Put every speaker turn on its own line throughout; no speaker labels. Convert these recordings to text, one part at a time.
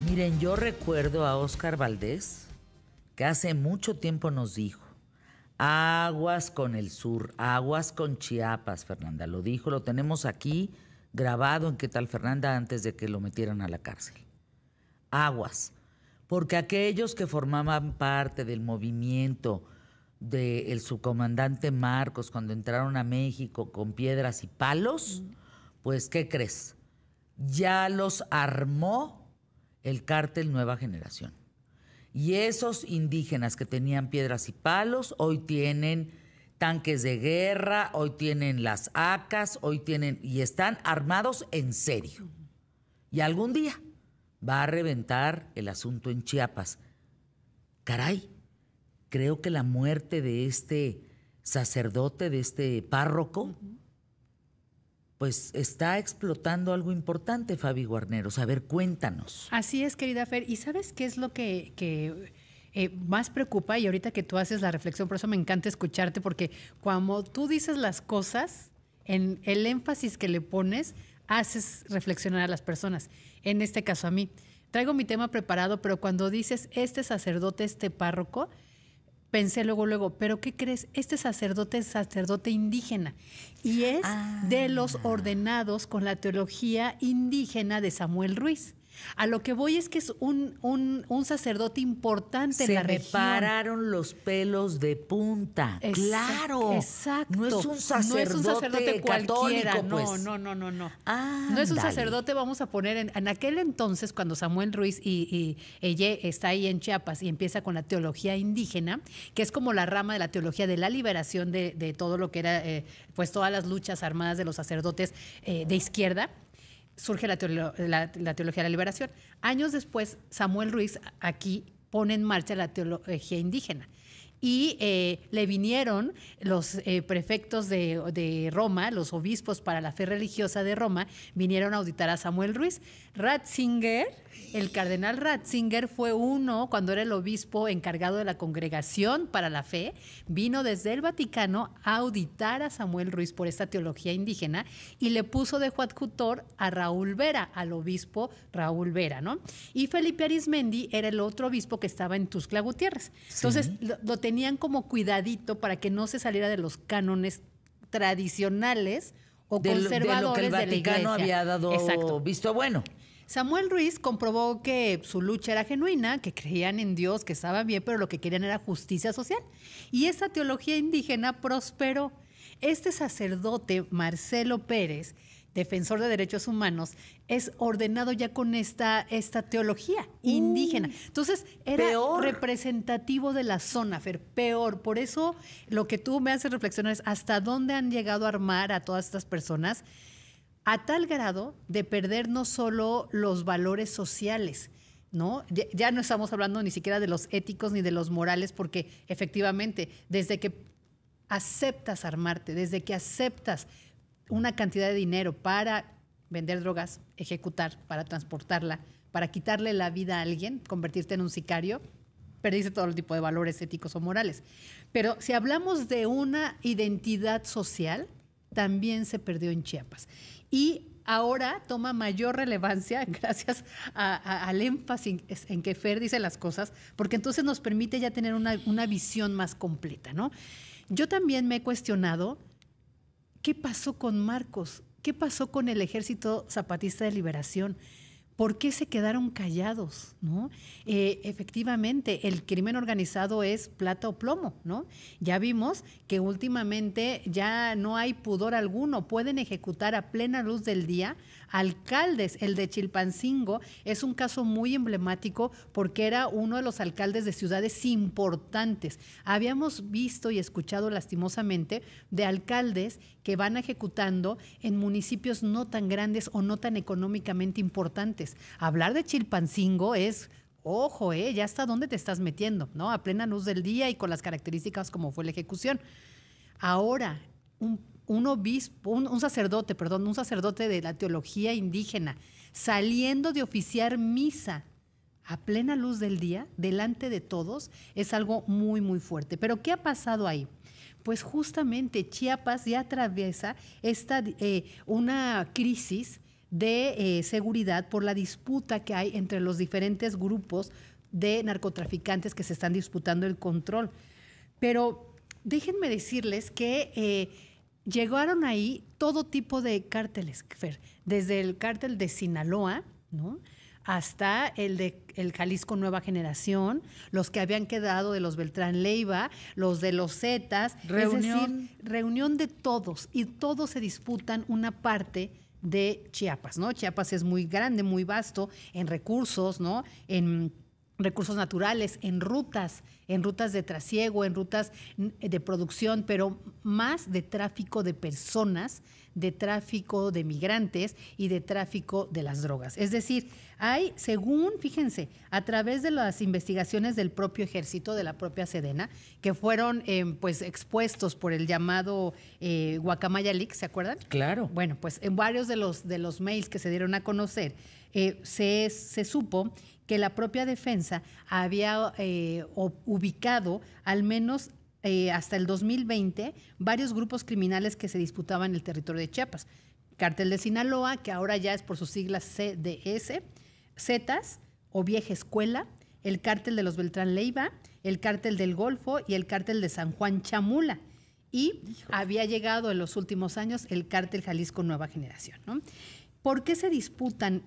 Miren, yo recuerdo a Óscar Valdés, que hace mucho tiempo nos dijo, aguas con el sur, aguas con Chiapas, Fernanda. Lo dijo, lo tenemos aquí grabado en ¿Qué tal, Fernanda?, antes de que lo metieran a la cárcel. Aguas, porque aquellos que formaban parte del movimiento del subcomandante Marcos cuando entraron a México con piedras y palos, pues, ¿qué crees? Ya los armó el cártel Nueva Generación. Y esos indígenas que tenían piedras y palos, hoy tienen tanques de guerra, hoy tienen las ACAs, hoy tienen, y están armados en serio. Y algún día va a reventar el asunto en Chiapas. Caray, creo que la muerte de este sacerdote, de este párroco, pues está explotando algo importante, Fabi Guarneros. A ver, cuéntanos.
Así es, querida Fer. ¿Y sabes qué es lo que más preocupa? Y ahorita que tú haces la reflexión, por eso me encanta escucharte, porque cuando tú dices las cosas, en el énfasis que le pones, haces reflexionar a las personas. En este caso a mí. Traigo mi tema preparado, pero cuando dices este sacerdote, este párroco, pensé luego, ¿pero qué crees? Este sacerdote es sacerdote indígena y es de los ordenados con la teología indígena de Samuel Ruiz. A lo que voy es que es un sacerdote importante en la región.
Se me pararon los pelos de punta. ¡Claro!
Exacto.
No es un sacerdote
cualquiera,
católico, pues.
No.
Ah,
no es un sacerdote, vamos a poner, en aquel entonces, cuando Samuel Ruiz y ella está ahí en Chiapas y empieza con la teología indígena, que es como la rama de la teología de la liberación de todo lo que era, pues todas las luchas armadas de los sacerdotes de izquierda, surge la teología de la liberación. Años después, Samuel Ruiz aquí pone en marcha la teología indígena. Y le vinieron los prefectos de Roma, los obispos para la fe religiosa de Roma, vinieron a auditar a Samuel Ruiz. Ratzinger, el cardenal Ratzinger fue uno, cuando era el obispo encargado de la Congregación para la Fe, vino desde el Vaticano a auditar a Samuel Ruiz por esta teología indígena y le puso de coadjutor a Raúl Vera, al obispo Raúl Vera, ¿no? Y Felipe Arizmendi era el otro obispo que estaba en Tuxtla Gutiérrez. Entonces, lo tenían como cuidadito para que no se saliera de los cánones tradicionales o conservadores
de lo que el
de la
Vaticano
iglesia.
había dado visto bueno.
Samuel Ruiz comprobó que su lucha era genuina, que creían en Dios, que estaban bien, pero lo que querían era justicia social. Y esa teología indígena prosperó. Este sacerdote, Marcelo Pérez, defensor de derechos humanos, es ordenado ya con esta teología indígena. Entonces, era representativo de la zona, Fer, peor. Por eso, lo que tú me haces reflexionar es hasta dónde han llegado a armar a todas estas personas, a tal grado de perder no solo los valores sociales, ¿no? Ya no estamos hablando ni siquiera de los éticos ni de los morales, porque efectivamente, desde que aceptas armarte, desde que aceptas una cantidad de dinero para vender drogas, ejecutar, para transportarla, para quitarle la vida a alguien, convertirte en un sicario, perdiste todo el tipo de valores éticos o morales. Pero si hablamos de una identidad social, también se perdió en Chiapas. Y ahora toma mayor relevancia gracias al énfasis en que Fer dice las cosas, porque entonces nos permite ya tener una visión más completa, ¿no? Yo también me he cuestionado ¿qué pasó con Marcos? ¿Qué pasó con el Ejército Zapatista de Liberación? ¿Por qué se quedaron callados? ¿No? Efectivamente, el crimen organizado es plata o plomo, ¿no? Ya vimos que últimamente ya no hay pudor alguno. Pueden ejecutar a plena luz del día alcaldes. El de Chilpancingo es un caso muy emblemático porque era uno de los alcaldes de ciudades importantes. Habíamos visto y escuchado lastimosamente de alcaldes que van ejecutando en municipios no tan grandes o no tan económicamente importantes. Hablar de Chilpancingo es, ojo, ya hasta dónde te estás metiendo, ¿no? A plena luz del día y con las características como fue la ejecución. Ahora, un sacerdote de la teología indígena, saliendo de oficiar misa a plena luz del día, delante de todos, es algo muy, muy fuerte. Pero ¿qué ha pasado ahí? Pues justamente Chiapas ya atraviesa una crisis de seguridad por la disputa que hay entre los diferentes grupos de narcotraficantes que se están disputando el control. Pero déjenme decirles que llegaron ahí todo tipo de cárteles, Fer, desde el cártel de Sinaloa, ¿no?, hasta el Jalisco Nueva Generación, los que habían quedado de los Beltrán Leiva, los de los Zetas,
Reunión.
es decir, reunión de todos, y todos se disputan una parte de Chiapas, ¿no? Chiapas es muy grande, muy vasto en recursos, ¿no?, en recursos naturales, en rutas de trasiego, en rutas de producción, pero más de tráfico de personas, de tráfico de migrantes y de tráfico de las drogas. Es decir, hay, según, fíjense, a través de las investigaciones del propio ejército, de la propia Sedena, que fueron pues expuestos por el llamado Guacamaya Leaks, ¿se acuerdan?
Claro.
Bueno, pues en varios de los mails que se dieron a conocer, se supo que la propia defensa había ubicado al menos hasta el 2020 varios grupos criminales que se disputaban el territorio de Chiapas. Cártel de Sinaloa, que ahora ya es por sus siglas CDS, Zetas o Vieja Escuela, el Cártel de los Beltrán Leiva, el Cártel del Golfo y el Cártel de San Juan Chamula. Y había llegado en los últimos años el Cártel Jalisco Nueva Generación, ¿no? ¿Por qué se disputan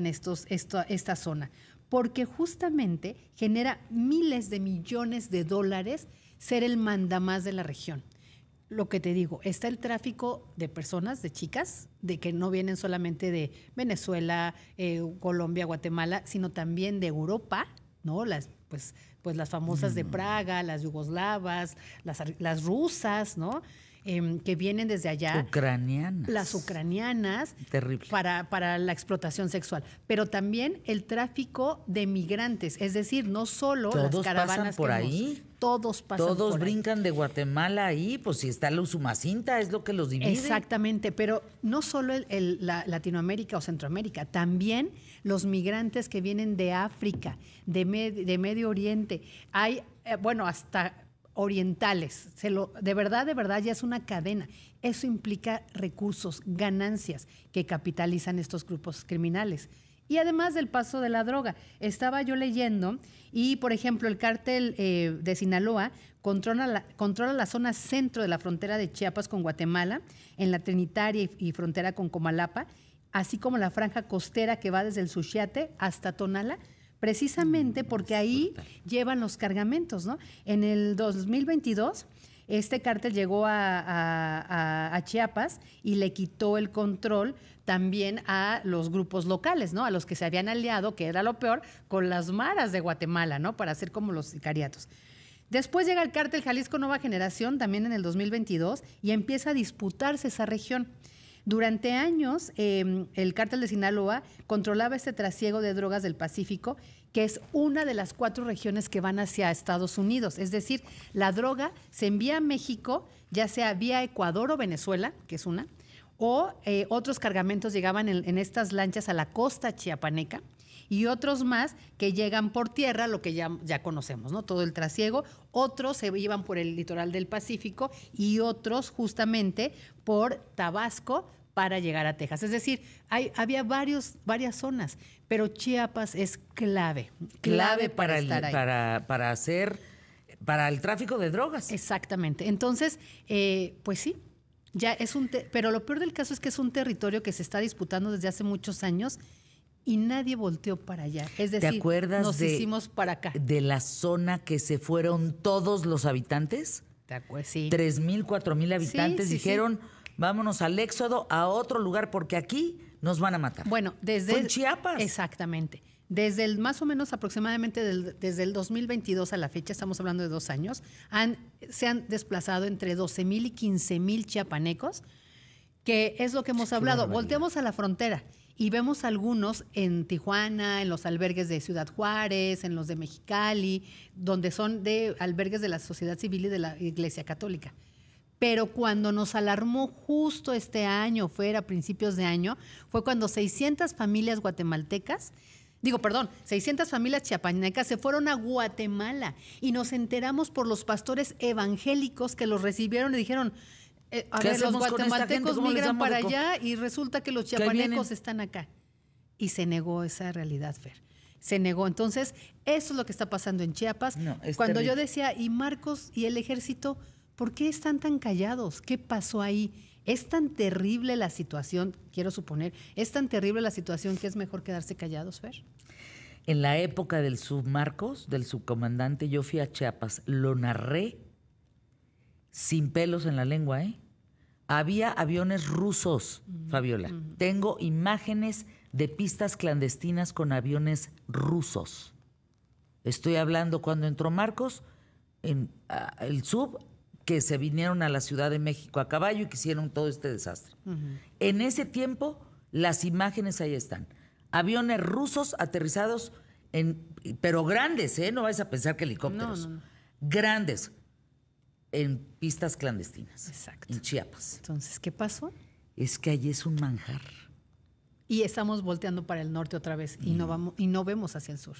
esta zona? Porque justamente genera miles de millones de dólares ser el mandamás de la región. Lo que te digo, está el tráfico de personas, de chicas, de que no vienen solamente de Venezuela, Colombia, Guatemala, sino también de Europa, ¿no? Las famosas de Praga, las yugoslavas, las rusas, ¿no?, que vienen desde allá.
Ucranianas.
Las ucranianas.
Terrible.
Para la explotación sexual. Pero también el tráfico de migrantes. Es decir, no solo
todos
las caravanas
pasan por ahí.
Todos pasan por ahí.
Todos brincan de Guatemala ahí, pues si está la Usumacinta, es lo que los divide.
Exactamente, pero no solo la Latinoamérica o Centroamérica, también los migrantes que vienen de África, de Medio Oriente. Hay, hasta orientales. De verdad, ya es una cadena. Eso implica recursos, ganancias que capitalizan estos grupos criminales. Y además del paso de la droga. Estaba yo leyendo y, por ejemplo, el cártel de Sinaloa controla la zona centro de la frontera de Chiapas con Guatemala, en la Trinitaria y frontera con Comalapa, así como la franja costera que va desde el Suchiate hasta Tonala, precisamente porque ahí llevan los cargamentos, ¿no? En el 2022, este cártel llegó a Chiapas y le quitó el control también a los grupos locales, ¿no? A los que se habían aliado, que era lo peor, con las maras de Guatemala, ¿no?, para hacer como los sicariatos. Después llega el cártel Jalisco Nueva Generación, también en el 2022, y empieza a disputarse esa región. Durante años, el cártel de Sinaloa controlaba este trasiego de drogas del Pacífico, que es una de las 4 regiones que van hacia Estados Unidos. Es decir, la droga se envía a México, ya sea vía Ecuador o Venezuela, que es una, o otros cargamentos llegaban en estas lanchas a la costa chiapaneca, y otros más que llegan por tierra, lo que ya conocemos, ¿no? Todo el trasiego. Otros se iban por el litoral del Pacífico y otros justamente por Tabasco para llegar a Texas. Es decir, había varias zonas, pero Chiapas es clave
para
estar ahí.
Para el tráfico de drogas.
Exactamente. Entonces, pues sí, ya es pero lo peor del caso es que es un territorio que se está disputando desde hace muchos años y nadie volteó para allá. Es decir,
¿te acuerdas
hicimos para acá.
de la zona que se fueron todos los habitantes?
Sí.
3,000, 4,000 habitantes dijeron,
sí,
vámonos al éxodo a otro lugar porque aquí nos van a matar.
Bueno,
Fue en Chiapas.
Exactamente. Desde más o menos aproximadamente desde el 2022 a la fecha, estamos hablando de 2 años, se han desplazado entre 12,000 y 15,000 chiapanecos, que es lo que hemos hablado. Volteamos a la frontera y vemos algunos en Tijuana, en los albergues de Ciudad Juárez, en los de Mexicali, donde son de albergues de la sociedad civil y de la Iglesia Católica. Pero cuando nos alarmó justo este año, a principios de año, fue cuando 600 familias guatemaltecas, 600 familias chiapanecas se fueron a Guatemala y nos enteramos por los pastores evangélicos que los recibieron y dijeron, A
¿Qué
ver, los
hacemos con esta gente?
guatemaltecos
¿Cómo les
migran
damos
para
de comer?
allá y resulta que los
Que ahí vienen.
chiapanecos están acá. Y se negó esa realidad, Fer. Se negó. Entonces, eso es lo que está pasando en Chiapas.
No, es
Cuando yo
terrible.
decía, ¿y Marcos y el ejército, por qué están tan callados? ¿Qué pasó ahí? Es tan terrible la situación, quiero suponer, es tan terrible la situación que es mejor quedarse callados, Fer.
En la época del submarcos, del subcomandante, yo fui a Chiapas, lo narré sin pelos en la lengua, ¿eh? Había aviones rusos, Fabiola. Tengo imágenes de pistas clandestinas con aviones rusos. Estoy hablando cuando entró Marcos, el sub, que se vinieron a la Ciudad de México a caballo y que hicieron todo este desastre. En ese tiempo, las imágenes ahí están. Aviones rusos aterrizados, pero grandes, ¿eh? No vais a pensar que helicópteros.
No.
Grandes, en pistas clandestinas.
Exacto.
En Chiapas.
Entonces, ¿qué pasó?
Es que allí es un manjar.
Y estamos volteando para el norte otra vez y no vemos hacia el sur.